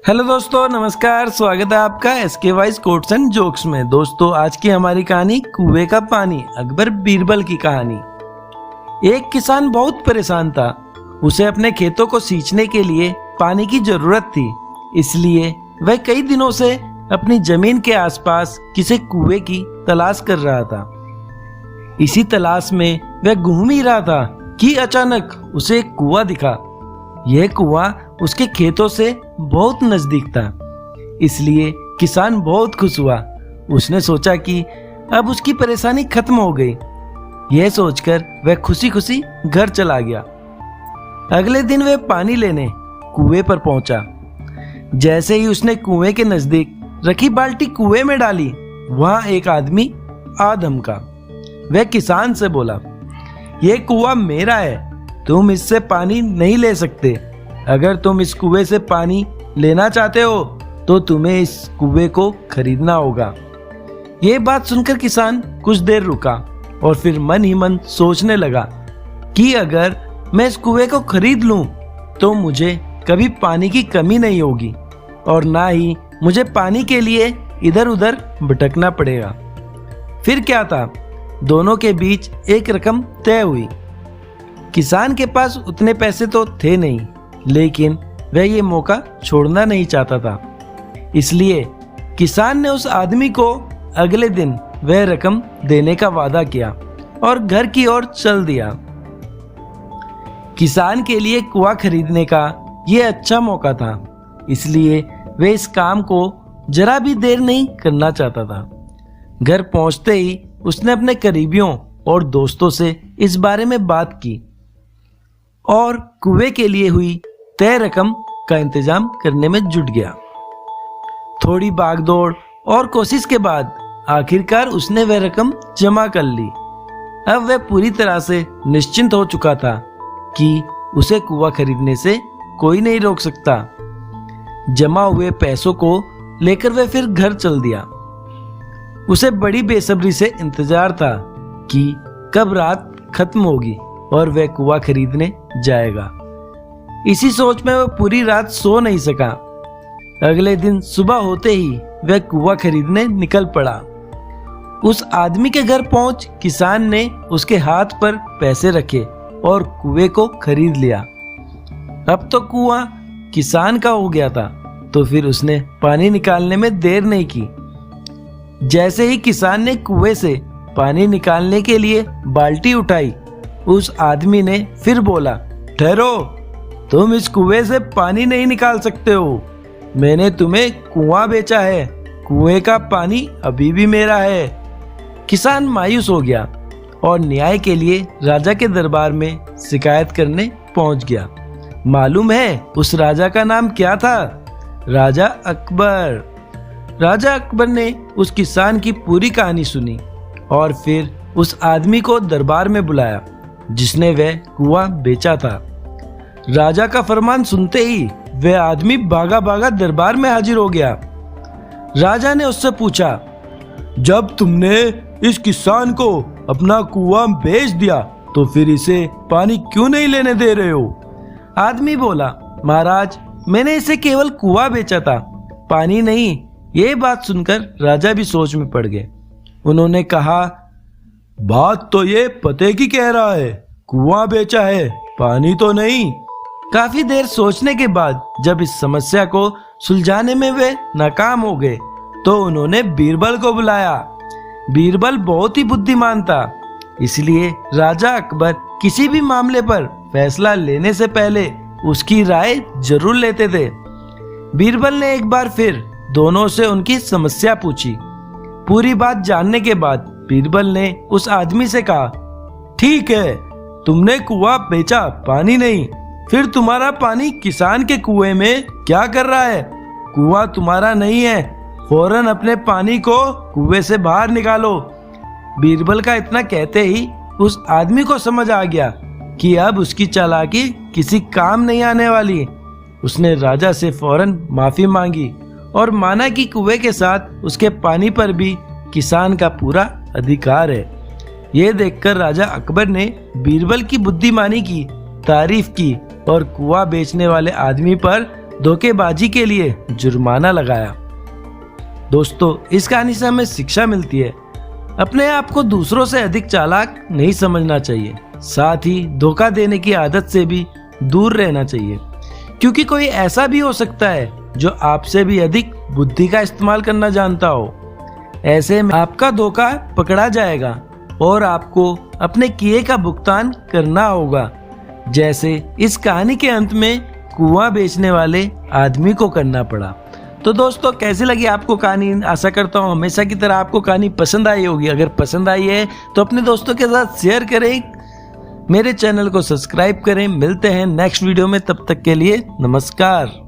Hello दोस्तों, नमस्कार। स्वागत है आपका SK wise quotes and jokes में। दोस्तों, आज की हमारी कहानी कुएं का पानी, अकबर बीरबल की कहानी। एक किसान बहुत परेशान था। उसे अपने खेतों को सींचने के लिए पानी की जरूरत थी। इसलिए वह कई दिनों से अपनी जमीन के आसपास किसी कुएं की तलाश कर रहा था। इसी तलाश में वह घूम ही रहा था कि अचानक उसे एक कुआं दिखा। यह कुआं उसके खेतों से बहुत नजदीक था, इसलिए किसान बहुत खुश हुआ। उसने सोचा कि अब उसकी परेशानी खत्म हो गई। यह सोचकर वह खुशी खुशी घर चला गया। अगले दिन वह पानी लेने कुएं पर पहुंचा। जैसे ही उसने कुएं के नजदीक रखी बाल्टी कुएं में डाली, वहां एक आदमी आ धमका। वह किसान से बोला, यह कुआं मेरा है, तुम इससे पानी नहीं ले सकते। अगर तुम इस कुएं से पानी लेना चाहते हो तो तुम्हें इस कुएं को खरीदना होगा। ये बात सुनकर किसान कुछ देर रुका और फिर मन ही मन सोचने लगा कि अगर मैं इस कुएं को खरीद लूं तो मुझे कभी पानी की कमी नहीं होगी और ना ही मुझे पानी के लिए इधर उधर भटकना पड़ेगा। फिर क्या था, दोनों के बीच एक रकम तय हुई। किसान के पास उतने पैसे तो थे नहीं, लेकिन वह ये मौका छोड़ना नहीं चाहता था। इसलिए किसान ने उस आदमी को अगले दिन वह रकम देने का वादा किया और घर की ओर चल दिया। किसान के लिए कुआं खरीदने का यह अच्छा मौका था, इसलिए वह इस काम को जरा भी देर नहीं करना चाहता था। घर पहुंचते ही उसने अपने करीबियों और दोस्तों से इस बारे में बात की और कुएं के लिए हुई तय रकम का इंतजाम करने में जुट गया। थोड़ी भागदौड़ और कोशिश के बाद आखिरकार उसने वह रकम जमा कर ली। अब वह पूरी तरह से निश्चिंत हो चुका था कि उसे कुआं खरीदने से कोई नहीं रोक सकता। जमा हुए पैसों को लेकर वह फिर घर चल दिया। उसे बड़ी बेसब्री से इंतजार था कि कब रात खत्म होगी और वह कुआं खरीदने जाएगा। इसी सोच में वह पूरी रात सो नहीं सका। अगले दिन सुबह होते ही वह कुआं खरीदने निकल पड़ा। उस आदमी के घर पहुंच किसान ने उसके हाथ पर पैसे रखे और कुएं को खरीद लिया। अब तो कुआं किसान का हो गया था, तो फिर उसने पानी निकालने में देर नहीं की। जैसे ही किसान ने कुएं से पानी निकालने के लिए बाल्टी उठाई, उस आदमी ने फिर बोला, ठहरो, तुम इस कुएं से पानी नहीं निकाल सकते हो। मैंने तुम्हें कुआं बेचा है, कुएं का पानी अभी भी मेरा है। किसान मायूस हो गया और न्याय के लिए राजा के दरबार में शिकायत करने पहुंच गया। मालूम है उस राजा का नाम क्या था? राजा अकबर। राजा अकबर ने उस किसान की पूरी कहानी सुनी और फिर उस आदमी को दरबार में बुलाया जिसने वह कुआं बेचा था। राजा का फरमान सुनते ही वह आदमी भागा भागा दरबार में हाजिर हो गया। राजा ने उससे पूछा, जब तुमने इस किसान को अपना कुआं बेच दिया तो फिर इसे पानी क्यों नहीं लेने दे रहे हो? आदमी बोला, महाराज, मैंने इसे केवल कुआं बेचा था, पानी नहीं। ये बात सुनकर राजा भी सोच में पड़ गए। उन्होंने कहा, बात तो ये पते की कह रहा है, कुआं बेचा है, पानी तो नहीं। काफी देर सोचने के बाद जब इस समस्या को सुलझाने में वे नाकाम हो गए तो उन्होंने बीरबल को बुलाया। बीरबल बहुत ही बुद्धिमान था, इसलिए राजा अकबर किसी भी मामले पर फैसला लेने से पहले उसकी राय जरूर लेते थे। बीरबल ने एक बार फिर दोनों से उनकी समस्या पूछी। पूरी बात जानने के बाद बीरबल ने उस आदमी से कहा, ठीक है, तुमने कुआं बेचा, पानी नहीं, फिर तुम्हारा पानी किसान के कुएं में क्या कर रहा है? कुआं तुम्हारा नहीं है, फौरन अपने पानी को कुएं से बाहर निकालो। बीरबल का इतना कहते ही उस आदमी को समझ आ गया कि अब उसकी चालाकी किसी काम नहीं आने वाली। उसने राजा से फौरन माफी मांगी और माना कि कुएं के साथ उसके पानी पर भी किसान का पूरा अधिकार है। यह देखकर राजा अकबर ने बीरबल की बुद्धिमानी की तारीफ की और कुआं बेचने वाले आदमी पर धोखेबाजी के लिए जुर्माना लगाया। दोस्तों, इस कहानी से हमें शिक्षा मिलती है, अपने आप को दूसरों से अधिक चालाक नहीं समझना चाहिए, साथ ही धोखा देने की आदत से भी दूर रहना चाहिए, क्योंकि कोई ऐसा भी हो सकता है जो आपसे भी अधिक बुद्धि का इस्तेमाल करना जानता हो। ऐसे में आपका धोखा पकड़ा जाएगा और आपको अपने किए का भुगतान करना होगा, जैसे इस कहानी के अंत में कुआं बेचने वाले आदमी को करना पड़ा। तो दोस्तों, कैसी लगी आपको कहानी? आशा करता हूँ हमेशा की तरह आपको कहानी पसंद आई होगी। अगर पसंद आई है तो अपने दोस्तों के साथ शेयर करें, मेरे चैनल को सब्सक्राइब करें। मिलते हैं नेक्स्ट वीडियो में, तब तक के लिए नमस्कार।